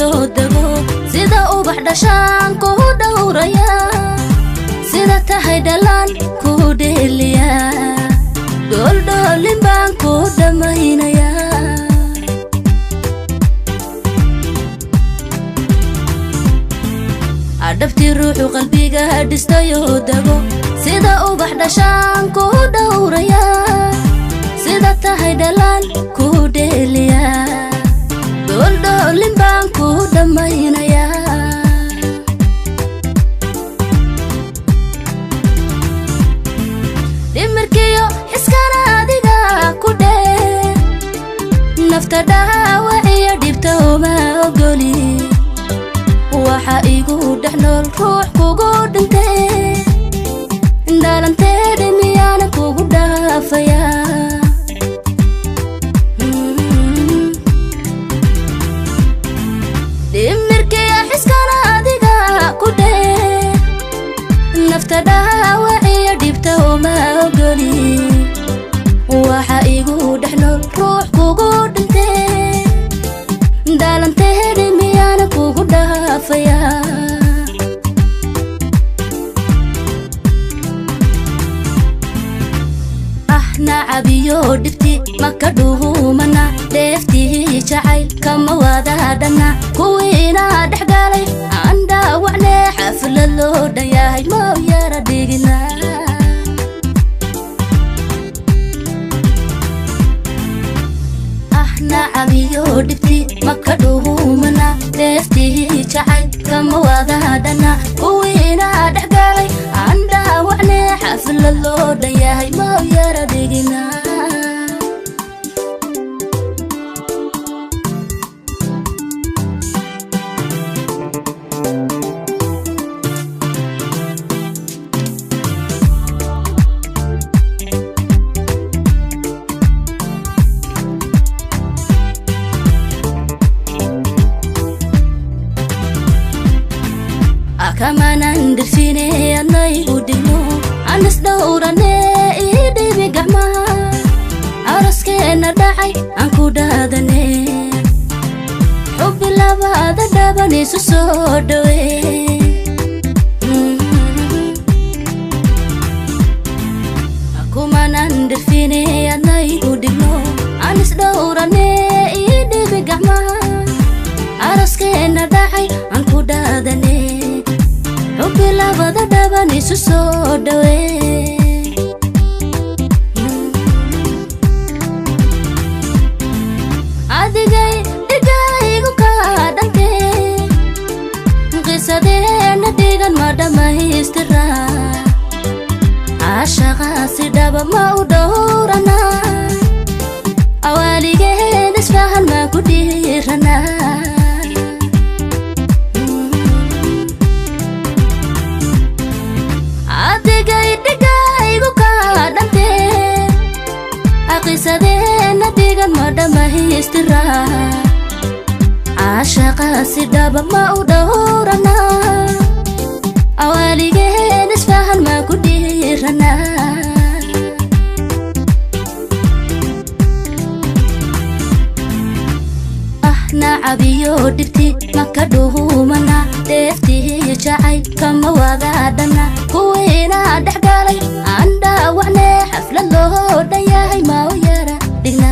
dhistayo dago sida ubax dhashaan ku dhowraya sida tahay dhalaan ku dheeliya dholdholin baan ku dhamaynaya adabti ruuxu qalbiga dhistayo dago sida ubax dhashaan ku dhowraya sida tahay dhalaan ku dheeliya dholdholin baan ku dhamaynaya dhimirkiyo iskana adiga ku dhee nafta dhaawaciyo dhibta uma ogoli waxa igu dhex nool ruux kugu dhintay dhalanteeda miyana kugu dhaafaya dhimirkiyo iskana adiga ku dhee nafta dhaawaciyo dhibta uma ogoli waxa igu dhex nool ruux kugu dhintay dhalanteeda miyana kugu dhaafaya nacabiyo dhibti maka dhuumana dheeftii jacayl kama wadaadhana kuwiina dhex galay aan dhaawacne xaflad loo dhan yahay mau yara dhigina nacabiyo dhibti maka dhuumana dheeftii jacayl kama wadaadhana kuwiina dhex galay aan dhaawacne xaflad loo dhan yahay mau yara dhigina kamanan dirfine anay udino anas dhowrane idhibi gacmaha araskeena dhacay aan ku dhaadane xubbi labada dhaban isu soo dhawe kumanan dirfine anay udino anas dhowrane idhibi gacmaha araskeena dhacay aan ku dhaadane xubbi labada dhaban isu soo dhawe adigay dhigaygu ka dhante qisadeena dhigan ma dhammaystira caashaqaasi dhaba ma u dhowrana awaaligeen isfahan ma ku dhiirana qisadeena dhigan ma dhammaystira caashaqaasi dhaba ma u dhowrana awaaligeen isfahan ma ku dhiirana nacabiyo dhibti maka dhuumana dheeftii jacayl kama wadaadhana kuwiina dhex galay aan dhaawacne xaflad loo dhan yahay mau yara dhigna